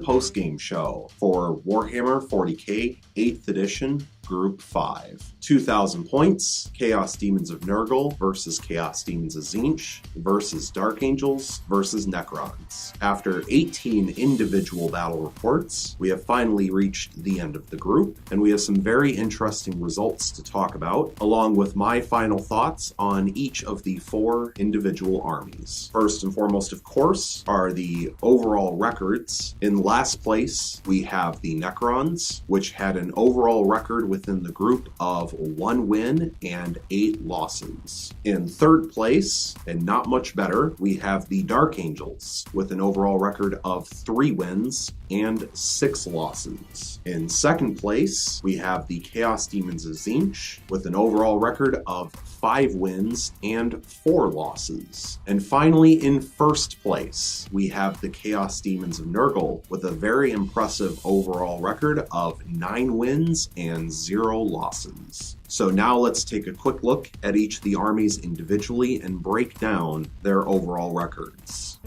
post-game show for Warhammer 40k 8th edition Group 5. 2,000 points, Chaos Demons of Nurgle versus Chaos Demons of Tzeentch versus Dark Angels versus Necrons. After 18 individual battle reports, we have finally reached the end of the group, and we have some very interesting results to talk about, along with my final thoughts on each of the 4 individual armies. First and foremost, of course, are the overall records. In last place, we have the Necrons, which had an overall record within the group of 1 win and 8 losses. In third place, and not much better, we have the Dark Angels with an overall record of 3 wins and 6 losses. In second place, we have the Chaos Demons of Tzeentch with an overall record of 5 wins and 4 losses. And finally, in first place, we have the Chaos Demons of Nurgle with a very impressive overall record of 9 wins and 0 losses. So now let's take a quick look at each of the armies individually and break down their overall records.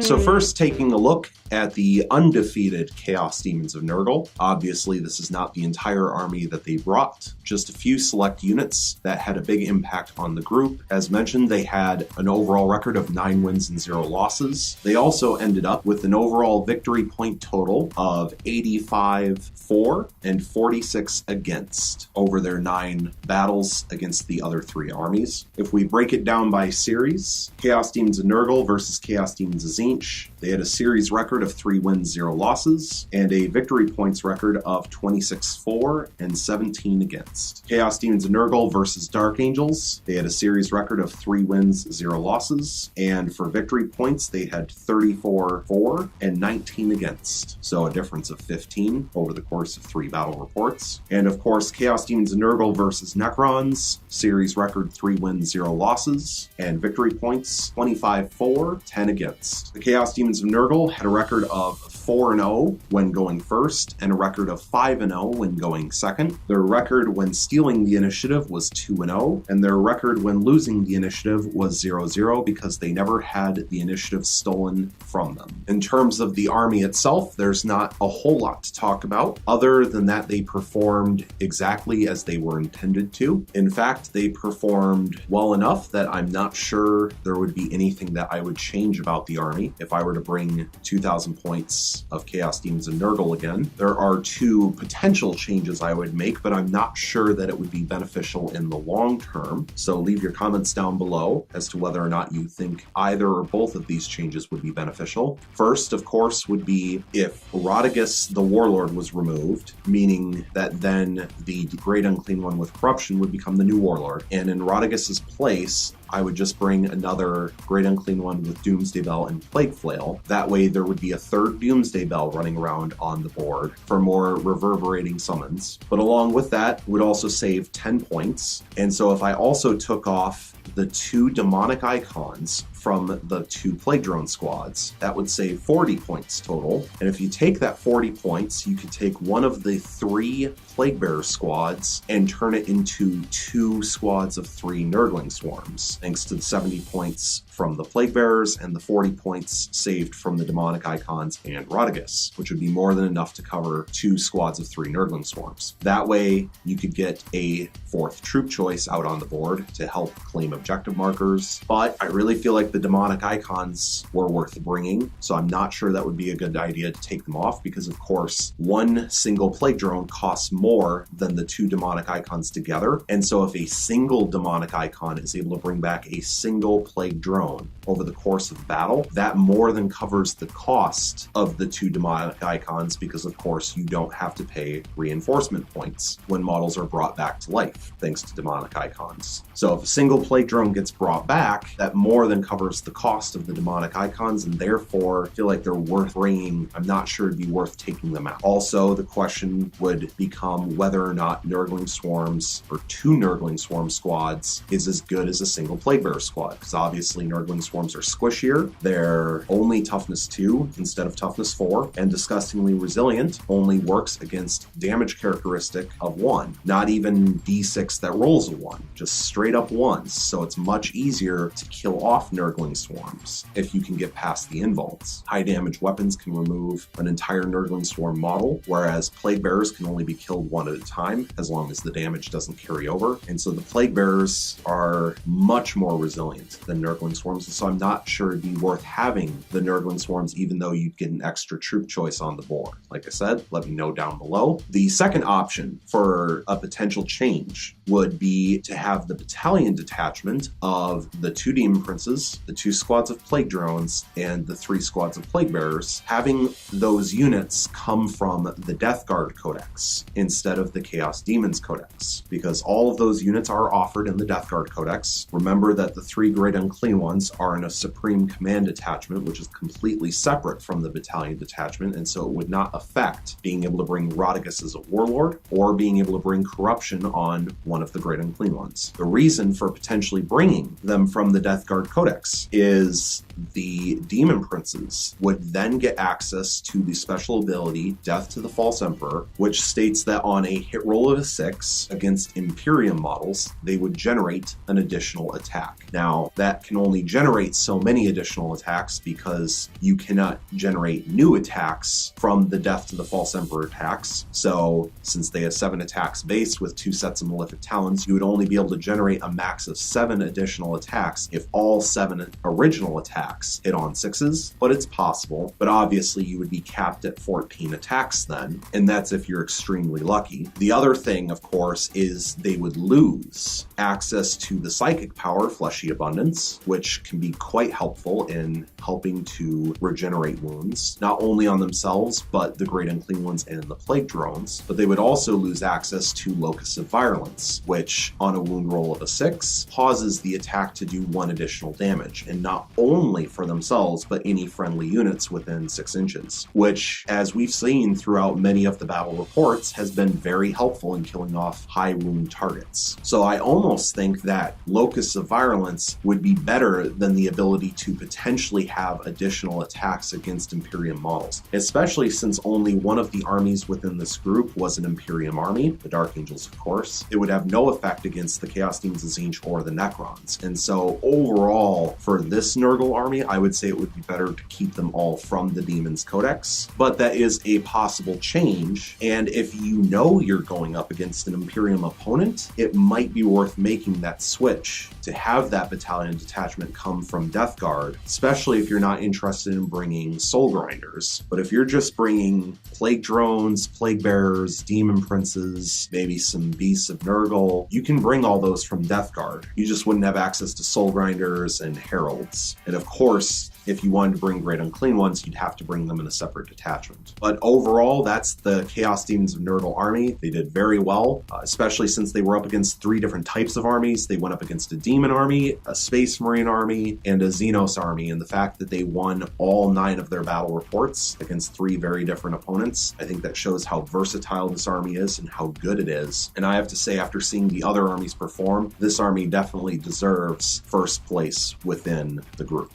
So first, taking a look at the undefeated Chaos Demons of Nurgle. Obviously, this is not the entire army that they brought, just a few select units that had a big impact on the group. As mentioned, they had an overall record of 9 wins and 0 losses. They also ended up with an overall victory point total of 85 for and 46 against over their 9 battles against the other 3 armies. If we break it down by series, Chaos Demons of Nurgle versus Chaos Demons of Tzeentch, they had a series record of 3 wins, 0 losses, and a victory points record of 26 for and 17 against. Chaos Demons of Nurgle versus Dark Angels, they had a series record of 3 wins, 0 losses, and for victory points, they had 34 for and 19 against. So a difference of 15 over the course of 3 battle reports. And of course, Chaos Demons of Nurgle versus Necrons, series record 3 wins, 0 losses, and victory points 25 for, 10 against. The Chaos Demons of Nurgle had a record of 4-0 when going first, and a record of 5-0 when going second. Their record when stealing the initiative was 2-0, and their record when losing the initiative was 0-0 because they never had the initiative stolen from them. In terms of the army itself, there's not a whole lot to talk about, other than that they performed exactly as they were intended to. In fact, they performed well enough that I'm not sure there would be anything that I would change about the army if I were to bring 2,000 points of Chaos Demons of Nurgle again. There are 2 potential changes I would make, but I'm not sure that it would be beneficial in the long term. So leave your comments down below as to whether or not you think either or both of these changes would be beneficial. First, of course, would be if Rodriguez the Warlord was removed, meaning that then the Great Unclean One with Corruption would become the new Warlord. And in Rodriguez's place, I would just bring another Great Unclean One with Doomsday Bell and Plague Flail. That way there would be a 3rd Doomsday Bell running around on the board for more reverberating summons. But along with that, would also save 10 points. And so if I also took off the 2 demonic icons from the 2 Plague Drone squads, that would save 40 points total. And if you take that 40 points, you could take one of the 3 Plague Bearer squads and turn it into 2 squads of 3 Nurgling Swarms, thanks to the 70 points from the Plague Bearers and the 40 points saved from the demonic icons and Rodriguez, which would be more than enough to cover 2 squads of 3 Nurgling Swarms. That way, you could get a 4th troop choice out on the board to help claim objective markers. But I really feel like the demonic icons were worth bringing, so I'm not sure that would be a good idea to take them off because, of course, 1 single Plague Drone costs more than the 2 demonic icons together. And so if a single demonic icon is able to bring back a single Plague Drone over the course of battle, that more than covers the cost of the 2 demonic icons because, of course, you don't have to pay reinforcement points when models are brought back to life, thanks to demonic icons. So if a single Plague Drone gets brought back, that more than covers the cost of the demonic icons, and therefore I feel like they're worth bringing. I'm not sure it'd be worth taking them out. Also, the question would become whether or not Nurgling Swarms, or 2 Nurgling Swarm squads, is as good as a single Plague Bearer squad, because obviously Nurgling Swarms are squishier, they're only toughness 2 instead of toughness 4, and disgustingly resilient only works against damage characteristic of 1. Not even D6 that rolls a 1, just straight up 1s, so it's much easier to kill off Nurgle Nurgling swarms if you can get past the invulns. High damage weapons can remove an entire Nurgling swarm model, whereas Plague Bearers can only be killed one at a time as long as the damage doesn't carry over. And so the Plague Bearers are much more resilient than Nurgling swarms, so I'm not sure it'd be worth having the Nurgling swarms even though you'd get an extra troop choice on the board. Like I said, let me know down below. The second option for a potential change would be to have the battalion detachment of the 2 Demon Princes, the 2 squads of Plague Drones, and the 3 squads of Plague Bearers, having those units come from the Death Guard Codex instead of the Chaos Demons Codex, because all of those units are offered in the Death Guard Codex. Remember that the 3 Great Unclean Ones are in a Supreme Command detachment, which is completely separate from the battalion detachment, and so it would not affect being able to bring Rodigus as a warlord or being able to bring corruption on one of the Great Unclean Ones. The reason for potentially bringing them from the Death Guard Codex is the Demon Princes would then get access to the special ability Death to the False Emperor, which states that on a hit roll of a 6 against Imperium models, they would generate an additional attack. Now, that can only generate so many additional attacks because you cannot generate new attacks from the Death to the False Emperor attacks. So, since they have 7 attacks base with 2 sets of Malefic Talons, you would only be able to generate a max of 7 additional attacks if all 7 original attacks hit on 6s, but it's possible. But obviously you would be capped at 14 attacks then, and that's if you're extremely lucky. The other thing, of course, is they would lose access to the psychic power, Fleshy Abundance, which can be quite helpful in helping to regenerate wounds, not only on themselves, but the Great Unclean Ones and the Plague Drones. But they would also lose access to Locus of Virulence, which on a wound roll of a 6 pauses the attack to do 1 additional damage, and not only for themselves, but any friendly units within 6 inches, which, as we've seen throughout many of the battle reports, has been very helpful in killing off high wound targets. So I almost think that Locus of Virulence would be better than the ability to potentially have additional attacks against Imperium models, especially since only one of the armies within this group was an Imperium army, the Dark Angels, of course. It would have no effect against the Chaos Demons of Tzeentch or the Necrons. And so overall, for this Nurgle army, I would say it would be better to keep them all from the Demons Codex, but that is a possible change. And if you know you're going up against an Imperium opponent, it might be worth making that switch to have that battalion detachment come from Death Guard, especially if you're not interested in bringing Soul Grinders. But if you're just bringing Plague Drones, Plague Bearers, Demon Princes, maybe some Beasts of Nurgle, you can bring all those from Death Guard. You just wouldn't have access to Soul Grinders and Heralds. And of course, if you wanted to bring Great Unclean Ones, you'd have to bring them in a separate detachment. But overall, that's the Chaos Demons of Nurgle army. They did very well, especially since they were up against 3 different types of armies. They went up against a Demon army, a Space Marine army, and a Xenos army. And the fact that they won all 9 of their battle reports against 3 very different opponents, I think that shows how versatile this army is and how good it is. And I have to say, after seeing the other armies perform, this army definitely deserves first place within the group.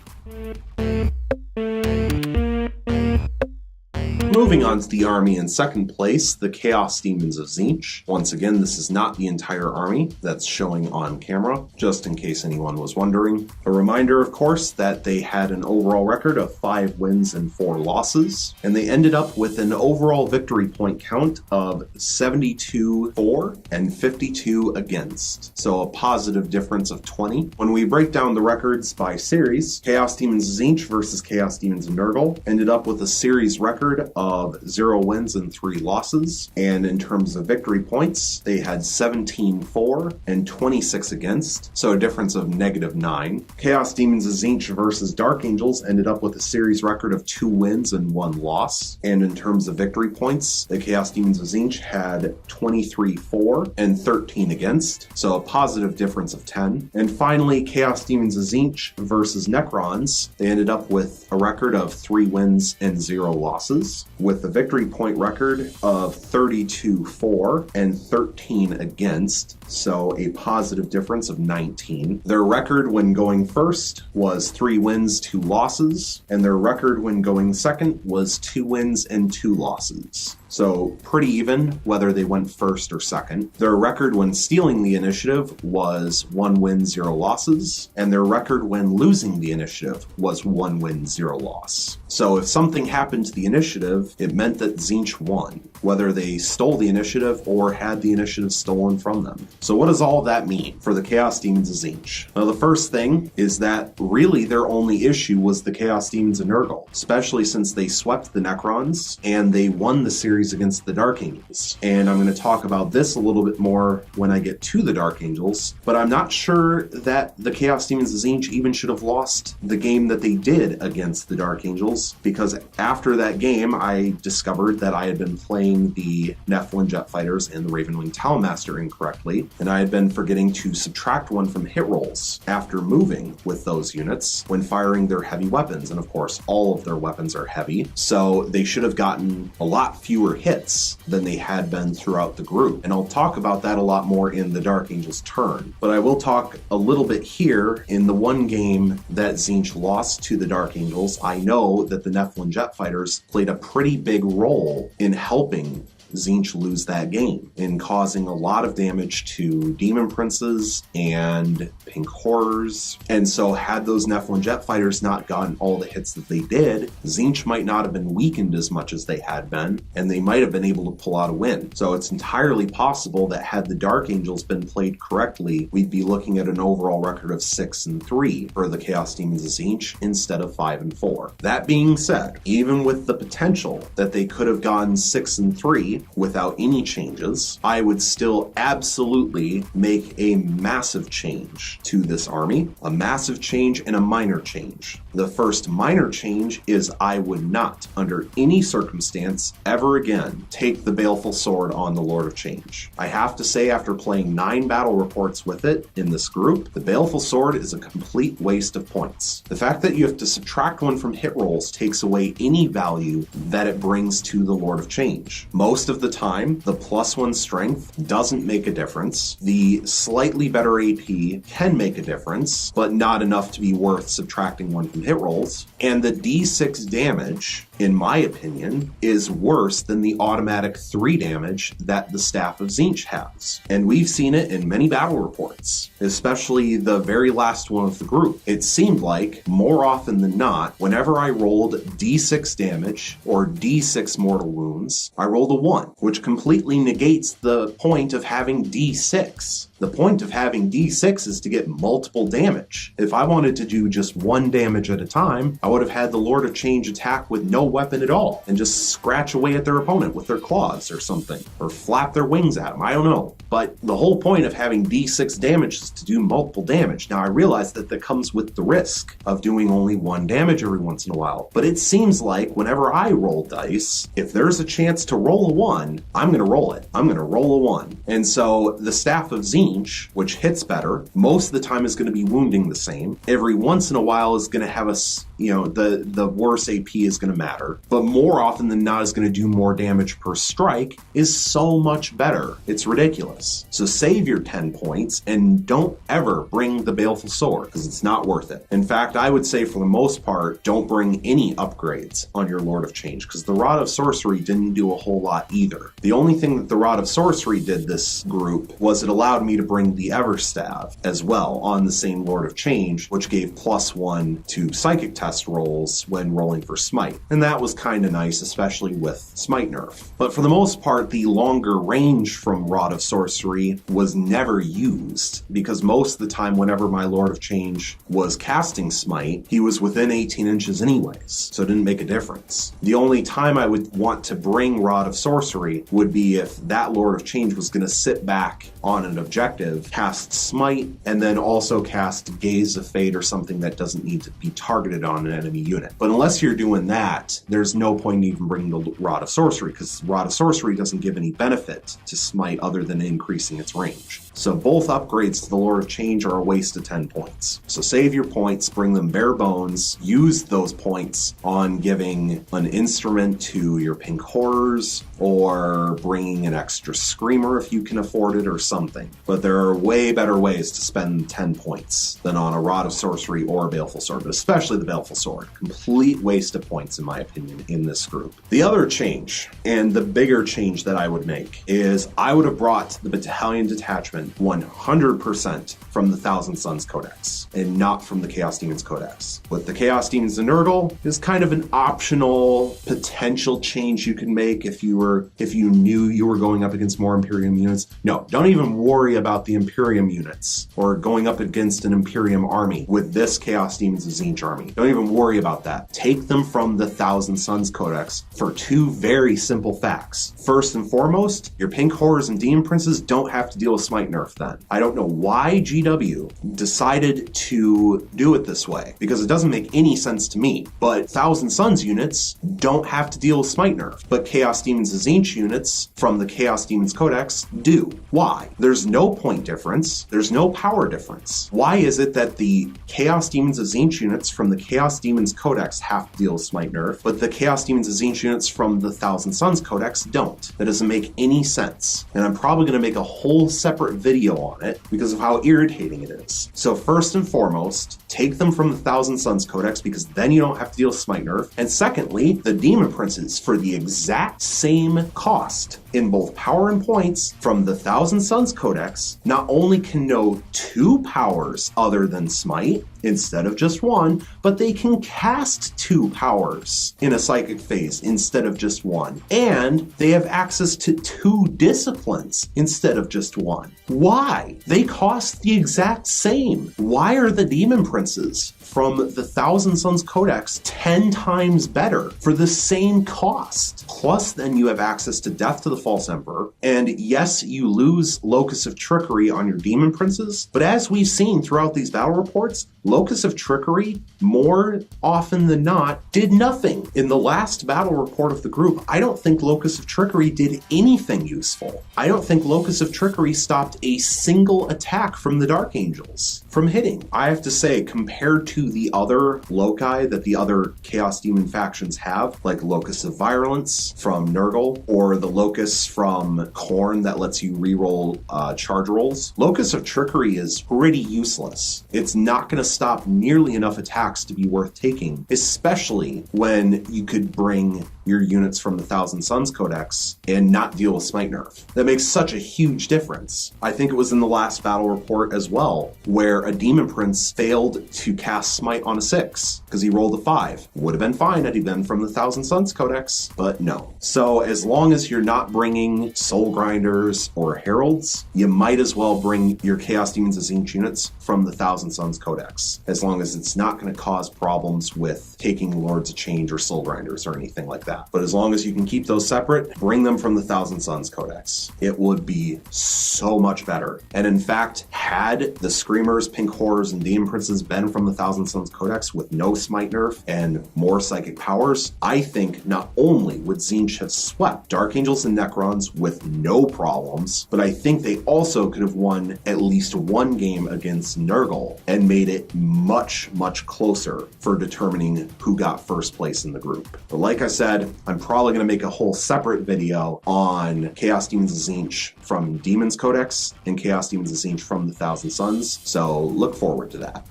Moving on to the army in second place, the Chaos Demons of Tzeentch. Once again, this is not the entire army that's showing on camera, just in case anyone was wondering. A reminder, of course, that they had an overall record of 5 wins and 4 losses, and they ended up with an overall victory point count of 72 for and 52 against, so a positive difference of 20. When we break down the records by series, Chaos Demons of Tzeentch versus Chaos Demons of Nurgle ended up with a series record of 0 wins and 3 losses. And in terms of victory points, they had 17 for and 26 against, so a difference of -9. Chaos Demons of Tzeentch versus Dark Angels ended up with a series record of 2 wins and 1 loss. And in terms of victory points, the Chaos Demons of Tzeentch had 23 for and 13 against, so a positive difference of 10. And finally, Chaos Demons of Tzeentch versus Necrons, they ended up with a record of 3 wins and 0 losses, with a victory point record of 32 for and 13 against, so a positive difference of 19. Their record when going first was 3 wins, 2 losses, and their record when going second was 2 wins and 2 losses. So pretty even whether they went first or second. Their record when stealing the initiative was 1 win, 0 losses, and their record when losing the initiative was 1 win, 0 loss. So if something happened to the initiative, it meant that Tzeentch won, whether they stole the initiative or had the initiative stolen from them. So what does all of that mean for the Chaos Demons of Tzeentch? Well, the first thing is that really their only issue was the Chaos Demons of Nurgle, especially since they swept the Necrons and they won the series against the Dark Angels. And I'm going to talk about this a little bit more when I get to the Dark Angels, but I'm not sure that the Chaos Demons of Tzeentch even should have lost the game that they did against the Dark Angels, because after that game I discovered that I had been playing the Nephilim Jet Fighters and the Ravenwing Talonmaster incorrectly, and I had been forgetting to subtract 1 from hit rolls after moving with those units when firing their heavy weapons, and of course all of their weapons are heavy, so they should have gotten a lot fewer hits than they had been throughout the group. And I'll talk about that a lot more in the Dark Angels turn, but I will talk a little bit here. In the one game that Tzeentch lost to the Dark Angels, I know that the Nephilim Jet Fighters played a pretty big role in helping Tzeentch lose that game, in causing a lot of damage to Demon Princes and Pink Horrors. And so had those Nephilim Jet Fighters not gotten all the hits that they did, Tzeentch might not have been weakened as much as they had been, and they might have been able to pull out a win. So it's entirely possible that had the Dark Angels been played correctly, we'd be looking at an overall record of 6-3 for the Chaos Demons of Tzeentch instead of 5-4. That being said, even with the potential that they could have gone 6-3 without any changes, I would still absolutely make a massive change to this army, a massive change and a minor change. The first minor change is I would not, under any circumstance, ever again take the Baleful Sword on the Lord of Change. I have to say, after playing 9 battle reports with it in this group, the Baleful Sword is a complete waste of points. The fact that you have to subtract 1 from hit rolls takes away any value that it brings to the Lord of Change. Most of the time, the +1 strength doesn't make a difference. The slightly better AP can make a difference, but not enough to be worth subtracting 1 from hit rolls. And the D6 damage, in my opinion, is worse than the automatic 3 damage that the Staff of Tzeentch has. And we've seen it in many battle reports, especially the very last one of the group. It seemed like, more often than not, whenever I rolled D6 damage or D6 mortal wounds, I rolled a 1, which completely negates the point of having D6. The point of having D6 is to get multiple damage. If I wanted to do just 1 damage at a time, I would have had the Lord of Change attack with no weapon at all and just scratch away at their opponent with their claws or something, or flap their wings at them. I don't know. But the whole point of having D6 damage is to do multiple damage. Now I realize that that comes with the risk of doing only 1 damage every once in a while, but it seems like whenever I roll dice, if there's a chance to roll a 1, I'm going to roll it. I'm going to roll a 1. And so the Staff of Tzeentch, which hits better, most of the time is going to be wounding the same. Every once in a while is going to have the worse AP is going to matter, but more often than not is going to do more damage per strike, is so much better. It's ridiculous. So save your 10 points and don't ever bring the Baleful Sword, because it's not worth it. In fact, I would say for the most part, don't bring any upgrades on your Lord of Change, because the Rod of Sorcery didn't do a whole lot either. The only thing that the Rod of Sorcery did this group was it allowed me to bring the Everstaff as well on the same Lord of Change, which gave +1 to psychic test rolls when rolling for Smite. And that was kind of nice, especially with Smite nerf. But for the most part, the longer range from Rod of Sorcery was never used, because most of the time whenever my Lord of Change was casting Smite, he was within 18 inches anyways, so it didn't make a difference. The only time I would want to bring Rod of Sorcery would be if that Lord of Change was going to sit back on an objective, cast Smite, and then also cast Gaze of Fate or something that doesn't need to be targeted on an enemy unit. But unless you're doing that, there's no point in even bringing the Rod of Sorcery, because Rod of Sorcery doesn't give any benefit to Smite other than increasing its range. So both upgrades to the Lord of Change are a waste of 10 points. So save your points, bring them bare bones, use those points on giving an instrument to your Pink Horrors, or bringing an extra Screamer if you can afford it or something. But there are way better ways to spend 10 points than on a Rod of Sorcery or a Baleful Sword, but especially the Baleful powerful sword. Complete waste of points, in my opinion, in this group. The other change, and the bigger change that I would make, is I would have brought the battalion detachment 100% from the Thousand Suns Codex, and not from the Chaos Demons Codex. With the Chaos Demons of Nurgle is kind of an optional potential change you can make if you knew you were going up against more Imperium units. No, don't even worry about the Imperium units or going up against an Imperium army with this Chaos Demons of Tzeentch army. Don't even worry about that. Take them from the Thousand Suns Codex for two very simple facts. First and foremost, your Pink Horrors and Demon Princes don't have to deal with Smite Nerf then. I don't know why GW decided to do it this way, because it doesn't make any sense to me. But Thousand Suns units don't have to deal with Smite Nerf, but Chaos Demons of Tzeentch units from the Chaos Demons Codex do. Why? There's no point difference. There's no power difference. Why is it that the Chaos Demons of Tzeentch units from the Chaos Demons Codex have to deal with Smite Nerf, but the Chaos Demons of Tzeentch units from the Thousand Suns Codex don't? That doesn't make any sense. And I'm probably going to make a whole separate video on it because of how irritating it is. So first and foremost, take them from the Thousand Suns Codex, because then you don't have to deal with Smite Nerf. And secondly, the Demon Princes for the exact same cost in both power and points from the Thousand Suns Codex not only can know 2 powers other than Smite instead of just 1, but they can cast 2 powers in a psychic phase instead of just 1. And they have access to 2 disciplines instead of just 1. Why? They cost the exact same. Why are the Demon Princes from the Thousand Suns Codex 10 times better for the same cost? Plus, then you have access to Death to the False Emperor, and yes, you lose Locus of Trickery on your Demon Princes, but as we've seen throughout these battle reports, Locus of Trickery, more often than not, did nothing. In the last battle report of the group, I don't think Locus of Trickery did anything useful. I don't think Locus of Trickery stopped a single attack from the Dark Angels from hitting. I have to say, compared to the other loci that the other Chaos Demon factions have, like Locus of Virulence from Nurgle, or the Locus from Khorne that lets you reroll charge rolls, Locus of Trickery is pretty useless. It's not going to stop nearly enough attacks to be worth taking, especially when you could bring your units from the Thousand Suns Codex and not deal with Smite Nerf. That makes such a huge difference. I think it was in the last battle report as well, where a Demon Prince failed to cast Smite on a 6 because he rolled a 5. Would have been fine had he been from the Thousand Suns Codex, but no. So as long as you're not bringing Soul Grinders or Heralds, you might as well bring your Chaos Demons of Tzeentch units from the Thousand Suns Codex, as long as it's not going to cause problems with taking Lords of Change or Soul Grinders or anything like that. But as long as you can keep those separate, bring them from the Thousand Suns Codex. It would be so much better. And in fact, had the Screamers, Pink Horrors, and Demon Princes been from the Thousand Suns Codex with no Smite Nerf and more psychic powers, I think not only would Tzeentch have swept Dark Angels and Necrons with no problems, but I think they also could have won at least one game against Nurgle and made it much, much closer for determining who got first place in the group. But like I said, I'm probably going to make a whole separate video on Chaos Demons of Tzeentch from Demons Codex and Chaos Demons of Tzeentch from the Thousand Suns, so look forward to that.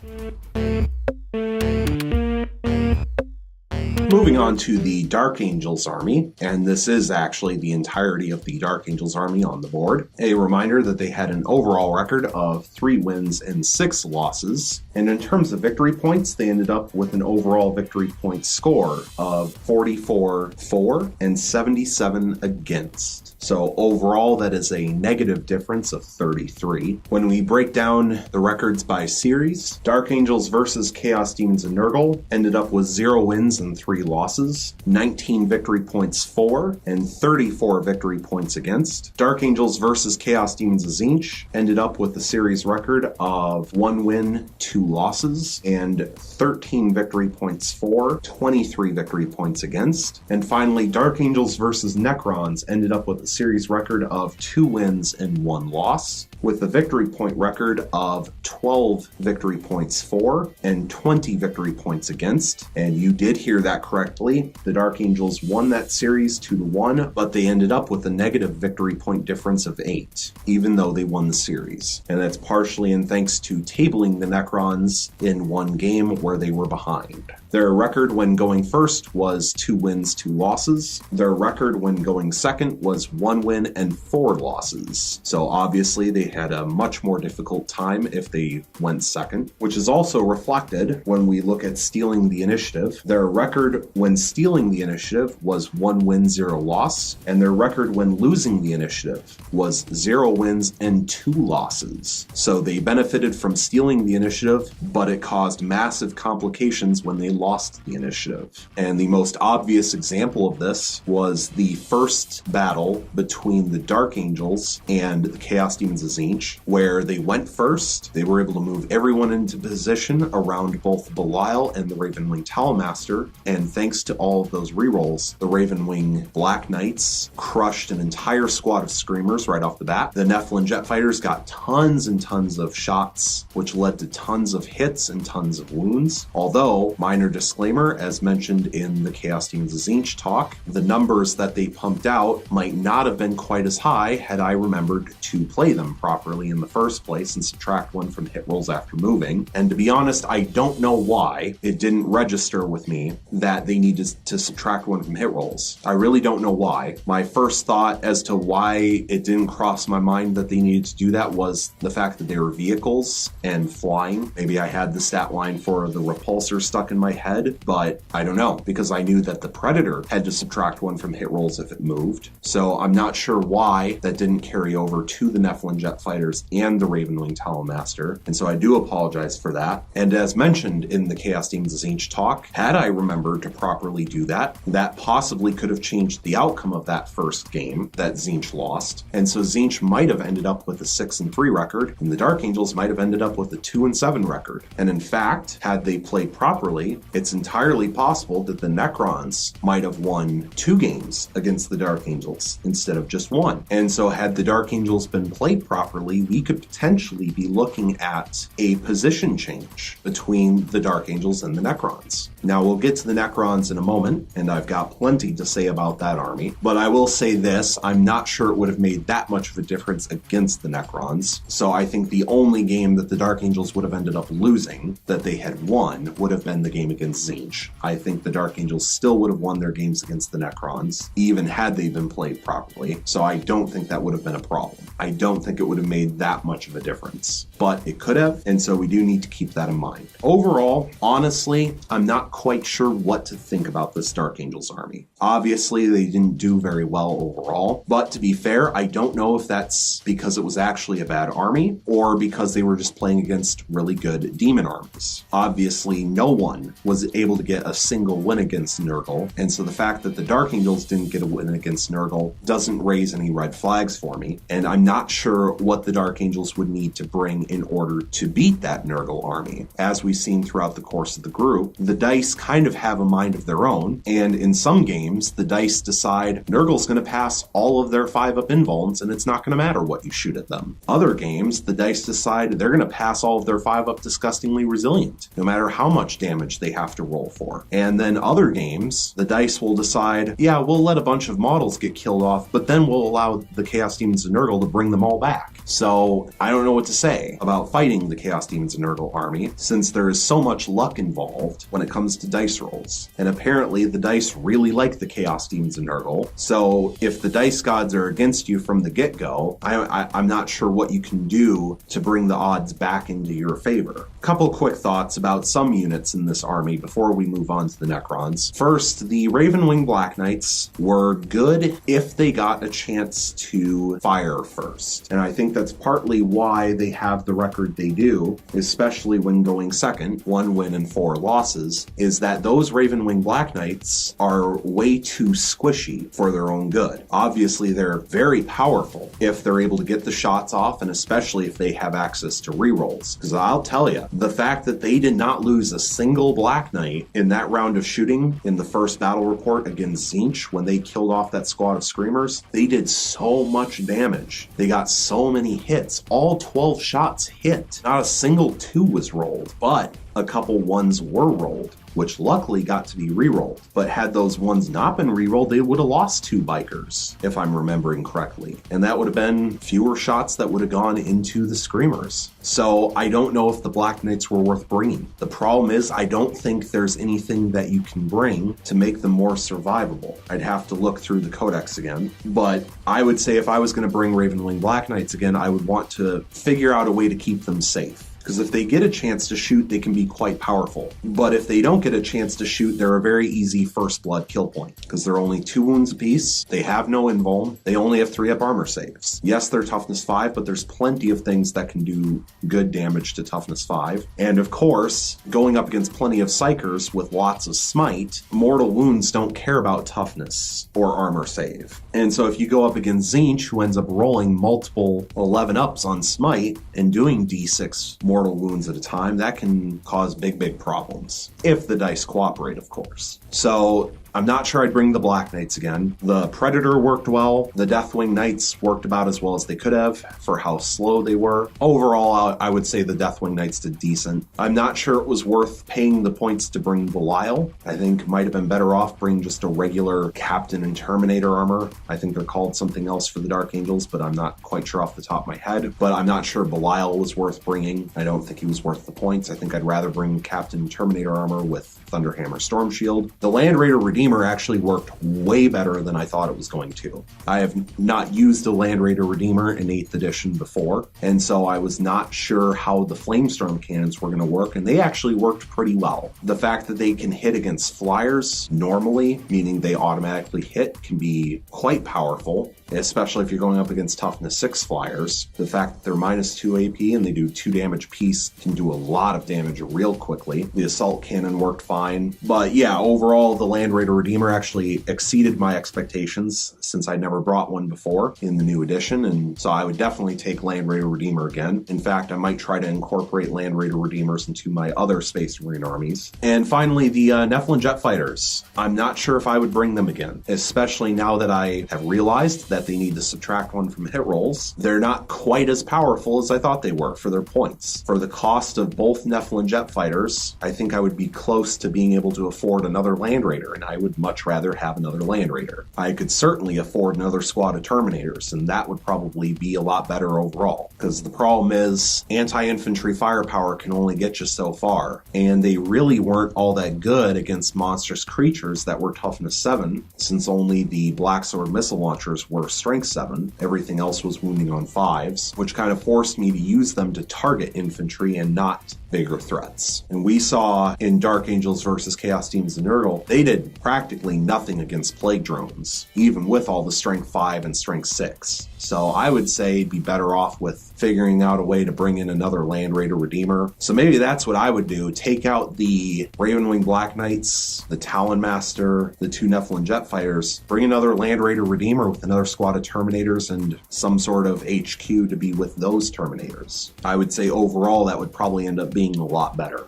Moving on to the Dark Angels army, and this is actually the entirety of the Dark Angels army on the board. A reminder that they had an overall record of 3 wins and 6 losses, and in terms of victory points, they ended up with an overall victory point score of 44 for and 77 against. So overall, that is a negative difference of 33. When we break down the records by series, Dark Angels versus Chaos Demons of Nurgle ended up with 0 wins and 3 losses, 19 victory points for, and 34 victory points against. Dark Angels versus Chaos Demons of Tzeentch ended up with the series record of 1 win, 2 losses, and 13 victory points for, 23 victory points against. And finally, Dark Angels versus Necrons ended up with a series record of 2 wins and 1 loss, with a victory point record of 12 victory points for and 20 victory points against. And you did hear that correctly. The Dark Angels won that series 2-1, but they ended up with a negative victory point difference of 8, even though they won the series. And that's partially in thanks to tabling the Necrons in one game where they were behind. Their record when going first was 2 wins, 2 losses. Their record when going second was 1 win and 4 losses. So obviously they had a much more difficult time if they went second, which is also reflected when we look at stealing the initiative. Their record when stealing the initiative was 1 win, 0 loss, and their record when losing the initiative was 0 wins and 2 losses. So they benefited from stealing the initiative, but it caused massive complications when they lost the initiative. And the most obvious example of this was the first battle between the Dark Angels and the Chaos Demons of Tzeentch, where they went first. They were able to move everyone into position around both Belial and the Ravenwing Talmaster, and thanks to all of those rerolls, the Ravenwing Black Knights crushed an entire squad of Screamers right off the bat. The Nephilim Jet Fighters got tons and tons of shots, which led to tons of hits and tons of wounds. Although, minor disclaimer, as mentioned in the Chaos Demons of Tzeentch talk, the numbers that they pumped out might not have been quite as high had I remembered to play them properly in the first place and subtract 1 from hit rolls after moving. And to be honest, I don't know why it didn't register with me that they needed to subtract 1 from hit rolls. I really don't know why. My first thought as to why it didn't cross my mind that they needed to do that was the fact that they were vehicles and flying. Maybe I had the stat line for the repulsor stuck in my head, but I don't know, because I knew that the Predator had to subtract 1 from hit rolls if it moved. So I'm not sure why that didn't carry over to the Nephilim Jet Fighters and the Ravenwing Talmaster, and so I do apologize for that. And as mentioned in the Chaos Demons of Tzeentch talk, had I remembered to properly do that, that possibly could have changed the outcome of that first game that Tzeentch lost, and so Tzeentch might have ended up with a 6-3 record, and the Dark Angels might have ended up with a 2-7 record. And in fact, had they played properly, it's entirely possible that the Necrons might have won 2 games against the Dark Angels instead of just 1. And so had the Dark Angels been played properly, we could potentially be looking at a position change between the Dark Angels and the Necrons. Now we'll get to the Necrons in a moment, and I've got plenty to say about that army, but I will say this, I'm not sure it would have made that much of a difference against the Necrons. So I think the only game that the Dark Angels would have ended up losing that they had won would have been the game against Tzeentch. I think the Dark Angels still would have won their games against the Necrons, even had they been played properly, so I don't think that would have been a problem. I don't think it would have made that much of a difference, but it could have, and so we do need to keep that in mind. Overall, honestly, I'm not quite sure what to think about this Dark Angels army. Obviously, they didn't do very well overall, but to be fair, I don't know if that's because it was actually a bad army or because they were just playing against really good demon armies. Obviously, no one was able to get a single win against Nurgle, and so the fact that the Dark Angels didn't get a win against Nurgle doesn't raise any red flags for me, and I'm not sure what the Dark Angels would need to bring in order to beat that Nurgle army. As we've seen throughout the course of the group, the dice kind of have a mind of their own, and in some games, the dice decide Nurgle's going to pass all of their 5-up invulns, and it's not going to matter what you shoot at them. Other games, the dice decide they're going to pass all of their 5-up disgustingly resilient, no matter how much damage they have to roll for. And then other games, the dice will decide, yeah, we'll let a bunch of models get killed off, but then we'll allow the Chaos Demons of Nurgle to bring them all back. So I don't know what to say about fighting the Chaos Demons of Nurgle army, since there is so much luck involved when it comes to dice rolls. And apparently the dice really like the Chaos Demons of Nurgle, so if the dice gods are against you from the get-go, I'm not sure what you can do to bring the odds back into your favor. Couple quick thoughts about some units in this army before we move on to the Necrons. First, the Ravenwing Black Knights were good if they got a chance to fire first, and I think that's partly why they have the record they do, especially when going second, 1 win and 4 losses, is that those Ravenwing Black Knights are way too squishy for their own good. Obviously, they're very powerful if they're able to get the shots off, and especially if they have access to rerolls. Because I'll tell you, the fact that they did not lose a single Black Knight in that round of shooting in the first battle report against Tzeentch when they killed off that squad of Screamers, they did so much damage. They got so many hits. All 12 shots hit. Not a single 2 was rolled. But a couple ones were rolled, which luckily got to be re-rolled. But had those ones not been re-rolled, they would have lost 2 bikers, if I'm remembering correctly. And that would have been fewer shots that would have gone into the Screamers. So I don't know if the Black Knights were worth bringing. The problem is I don't think there's anything that you can bring to make them more survivable. I'd have to look through the codex again. But I would say if I was going to bring Ravenwing Black Knights again, I would want to figure out a way to keep them safe. Because if they get a chance to shoot, they can be quite powerful. But if they don't get a chance to shoot, they're a very easy first blood kill point. Because they're only 2 wounds apiece, they have no invuln, they only have 3-up armor saves. Yes, they're toughness 5, but there's plenty of things that can do good damage to toughness 5. And of course, going up against plenty of psychers with lots of smite, mortal wounds don't care about toughness or armor save. And so if you go up against Tzeentch, who ends up rolling multiple 11-ups on smite and doing d6 mortal wounds at a time, that can cause big problems. If the dice cooperate, of course. So I'm not sure I'd bring the Black Knights again. The Predator worked well. The Deathwing Knights worked about as well as they could have for how slow they were. Overall, I would say the Deathwing Knights did decent. I'm not sure it was worth paying the points to bring Belial. I think might have been better off bringing just a regular Captain and Terminator armor. I think they're called something else for the Dark Angels, but I'm not quite sure off the top of my head. But I'm not sure Belial was worth bringing. I don't think he was worth the points. I think I'd rather bring Captain Terminator armor with Thunderhammer Storm Shield. The Land Raider Redeemer actually worked way better than I thought it was going to. I have not used a Land Raider Redeemer in 8th edition before, and so I was not sure how the Flamestorm cannons were going to work, and they actually worked pretty well. The fact that they can hit against flyers normally, meaning they automatically hit, can be quite powerful, especially if you're going up against toughness 6 flyers. The fact that they're -2 AP and they do 2 damage piece can do a lot of damage real quickly. The assault cannon worked fine. But yeah, overall, the Land Raider Redeemer actually exceeded my expectations since I'd never brought one before in the new edition, and so I would definitely take Land Raider Redeemer again. In fact, I might try to incorporate Land Raider Redeemers into my other Space Marine armies. And finally, the Nephilim Jet Fighters. I'm not sure if I would bring them again, especially now that I have realized that they need to subtract 1 from hit rolls. They're not quite as powerful as I thought they were for their points. For the cost of both Nephilim Jet Fighters, I think I would be close to being able to afford another Land Raider, and I would much rather have another Land Raider. I could certainly afford another squad of Terminators, and that would probably be a lot better overall. Because the problem is, anti-infantry firepower can only get you so far, and they really weren't all that good against monstrous creatures that were toughness 7, since only the Black Sword missile launchers were strength 7. Everything else was wounding on 5s, which kind of forced me to use them to target infantry and not bigger threats. And we saw in Dark Angels versus Chaos Demons of Nurgle, they did practically nothing against plague drones, even with all the strength 5 and strength 6. So I would say be better off with figuring out a way to bring in another Land Raider Redeemer. So maybe that's what I would do. Take out the Ravenwing Black Knights, the Talon Master, the 2 Nephilim Jet Fighters, bring another Land Raider Redeemer with another squad of Terminators and some sort of HQ to be with those Terminators. I would say overall that would probably end up being a lot better.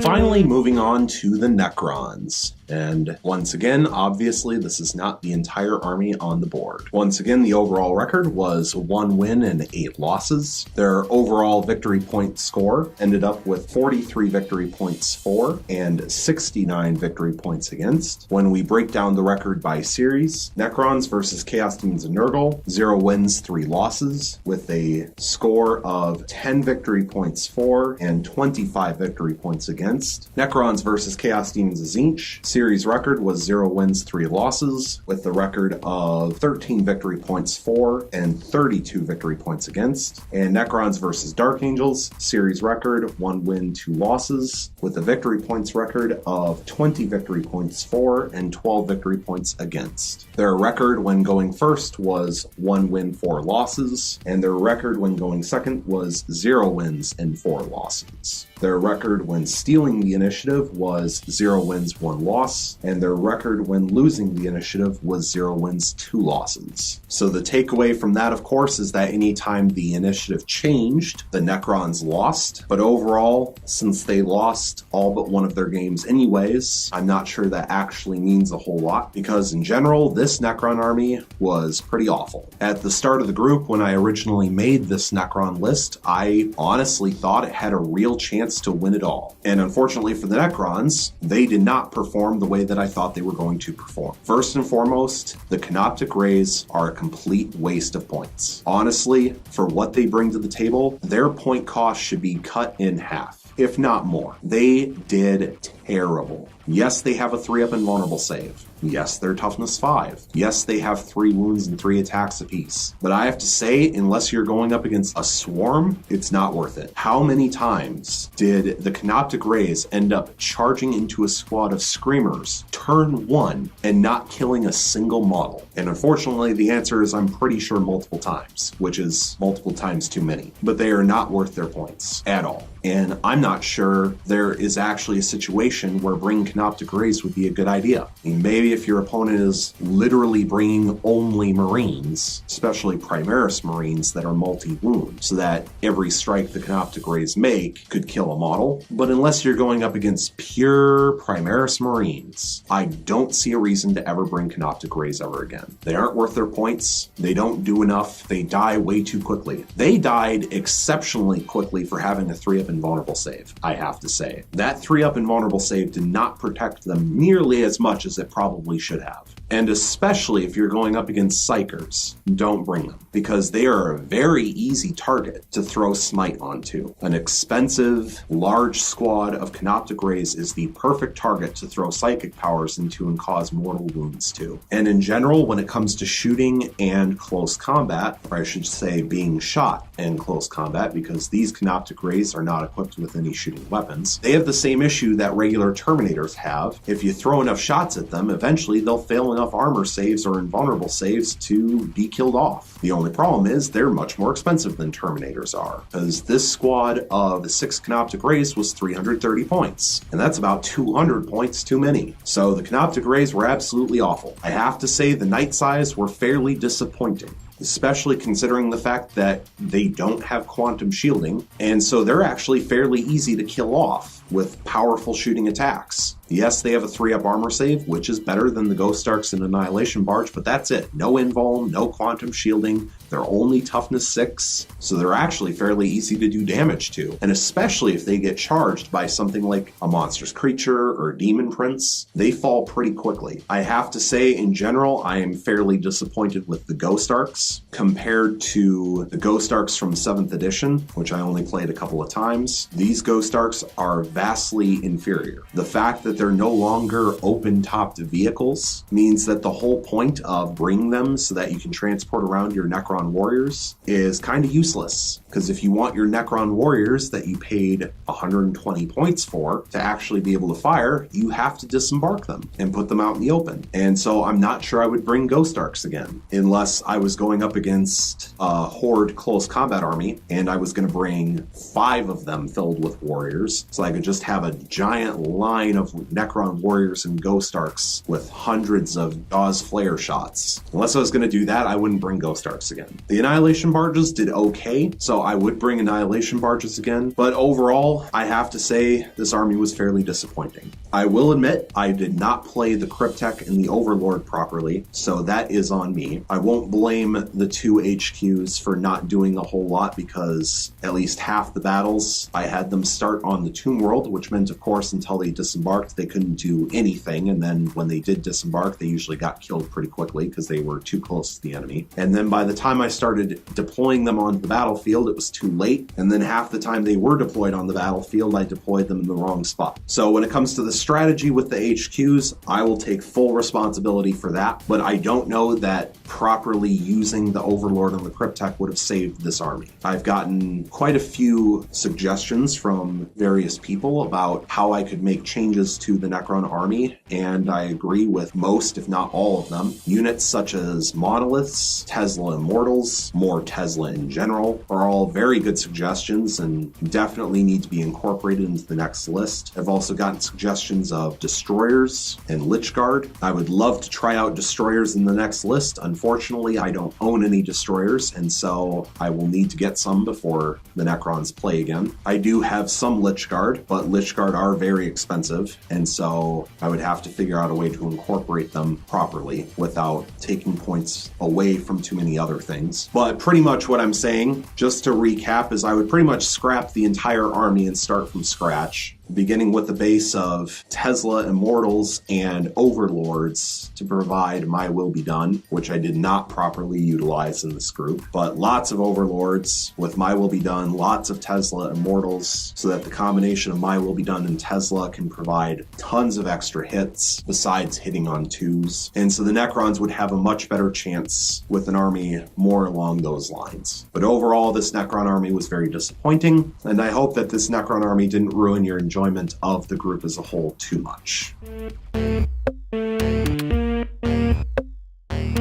Finally, moving on to the Necrons. And once again, obviously, this is not the entire army on the board. Once again, the overall record was 1 win and 8 losses. Their overall victory point score ended up with 43 victory points for and 69 victory points against. When we break down the record by series, Necrons versus Chaos Demons of Nurgle, 0 wins, 3 losses, with a score of 10 victory points for and 25 victory points against. Necrons versus Chaos Demons of Tzeentch, series record was 0 wins, 3 losses, with the record of 13 victory points for and 32 victory points against. And Necrons versus Dark Angels, series record 1 win, 2 losses, with a victory points record of 20 victory points for and 12 victory points against. Their record when going first was 1 win, 4 losses, and their record when going second was 0 wins and 4 losses. Their record when stealing the initiative was 0 wins, 1 loss, loss, and their record when losing the initiative was 0 wins, 2 losses. So the takeaway from that, of course, is that anytime the initiative changed, the Necrons lost. But overall, since they lost all but one of their games anyways, I'm not sure that actually means a whole lot, because in general, this Necron army was pretty awful. At the start of the group, when I originally made this Necron list, I honestly thought it had a real chance to win it all. And unfortunately for the Necrons, they did not perform the way that I thought they were going to perform. First and foremost, the Canoptic Rays are a complete waste of points. Honestly, for what they bring to the table, their point cost should be cut in half, if not more. They did terrible. Yes, they have a 3-up invulnerable save. Yes, they're toughness 5. Yes, they have 3 wounds and 3 attacks apiece. But I have to say, unless you're going up against a swarm, it's not worth it. How many times did the Canoptic Rays end up charging into a squad of Screamers turn 1 and not killing a single model? And unfortunately, the answer is I'm pretty sure multiple times, which is multiple times too many. But they are not worth their points at all. And I'm not sure there is actually a situation where bringing Canoptic Rays would be a good idea. I mean, maybe if your opponent is literally bringing only Marines, especially Primaris Marines that are multi-wound, so that every strike the Canoptic Rays make could kill a model. But unless you're going up against pure Primaris Marines, I don't see a reason to ever bring Canoptic Rays ever again. They aren't worth their points. They don't do enough. They die way too quickly. They died exceptionally quickly for having a 3-up invulnerable save, I have to say. That 3-up invulnerable save did not protect them nearly as much as it probably should have. And especially if you're going up against Psychers, don't bring them, because they are a very easy target to throw Smite onto. An expensive, large squad of Canoptic Rays is the perfect target to throw Psychic powers into and cause mortal wounds to. And in general, when it comes to shooting and close combat, or I should say being shot in close combat, because these Canoptic Rays are not equipped with any shooting weapons, they have the same issue that regular Terminators have. If you throw enough shots at them, eventually they'll fail enough armor saves or invulnerable saves to be killed off. The only problem is they're much more expensive than Terminators are, because this squad of 6 Canoptic Rays was 330 points, and that's about 200 points too many. So the Canoptic Rays were absolutely awful. I have to say the Night Size were fairly disappointing, especially considering the fact that they don't have quantum shielding, and so they're actually fairly easy to kill off with powerful shooting attacks. Yes, they have a 3-up armor save, which is better than the Ghost Arcs and Annihilation Barge, but that's it. No invuln, no quantum shielding. They're only toughness 6, so they're actually fairly easy to do damage to. And especially if they get charged by something like a monstrous creature or Demon Prince, they fall pretty quickly. I have to say, in general, I am fairly disappointed with the Ghost Arcs compared to the Ghost Arcs from 7th edition, which I only played a couple of times. These Ghost Arcs are vastly inferior. The fact that they're no longer open-topped vehicles means that the whole point of bringing them so that you can transport around your Necron warriors is kind of useless. Because if you want your Necron warriors that you paid 120 points for to actually be able to fire, you have to disembark them and put them out in the open. And so I'm not sure I would bring Ghost Arcs again, unless I was going up against a Horde close combat army and I was going to bring 5 of them filled with warriors, so I could just have a giant line of Necron warriors and Ghost Arcs with hundreds of Dawes Flare shots. Unless I was going to do that, I wouldn't bring Ghost Arcs again. The Annihilation Barges did okay, so I would bring Annihilation Barges again, but overall, I have to say this army was fairly disappointing. I will admit, I did not play the Cryptek and the Overlord properly, so that is on me. I won't blame the 2 HQs for not doing a whole lot, because at least half the battles, I had them start on the Tomb World, which meant, of course, until they disembarked, they couldn't do anything, and then when they did disembark, they usually got killed pretty quickly because they were too close to the enemy. And then by the time I started deploying them onto the battlefield, it was too late, and then half the time they were deployed on the battlefield, I deployed them in the wrong spot. So when it comes to the strategy with the HQs, I will take full responsibility for that, but I don't know that properly using losing the Overlord and the Cryptek would have saved this army. I've gotten quite a few suggestions from various people about how I could make changes to the Necron army, and I agree with most, if not all of them. Units such as Monoliths, Tesla Immortals, more Tesla in general, are all very good suggestions and definitely need to be incorporated into the next list. I've also gotten suggestions of Destroyers and Lichguard. I would love to try out Destroyers in the next list. Unfortunately, I don't own any Destroyers, and so I will need to get some before the Necrons play again. I do have some Lichguard, but Lichguard are very expensive, and so I would have to figure out a way to incorporate them properly without taking points away from too many other things. But pretty much what I'm saying, just to recap, is I would pretty much scrap the entire army and start from scratch, beginning with the base of Tesla Immortals and Overlords to provide My Will Be Done, which I did not properly utilize in this group, but lots of Overlords with My Will Be Done, lots of Tesla Immortals, so that the combination of My Will Be Done and Tesla can provide tons of extra hits besides hitting on 2s. And so the Necrons would have a much better chance with an army more along those lines. But overall, this Necron army was very disappointing, and I hope that this Necron army didn't ruin your enjoyment of the group as a whole too much.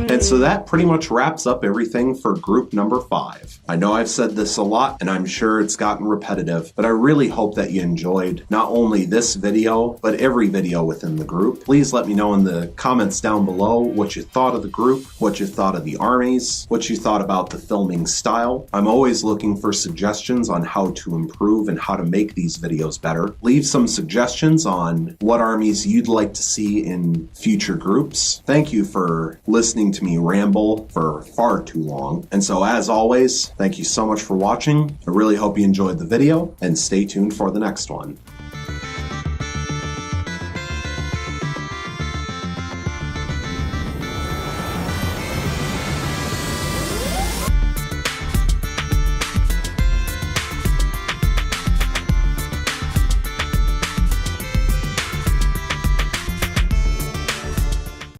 And so that pretty much wraps up everything for group number 5. I know I've said this a lot, and I'm sure it's gotten repetitive, but I really hope that you enjoyed not only this video, but every video within the group. Please let me know in the comments down below what you thought of the group, what you thought of the armies, what you thought about the filming style. I'm always looking for suggestions on how to improve and how to make these videos better. Leave some suggestions on what armies you'd like to see in future groups. Thank you for listening to me ramble for far too long. And so as always, thank you so much for watching. I really hope you enjoyed the video, and stay tuned for the next one.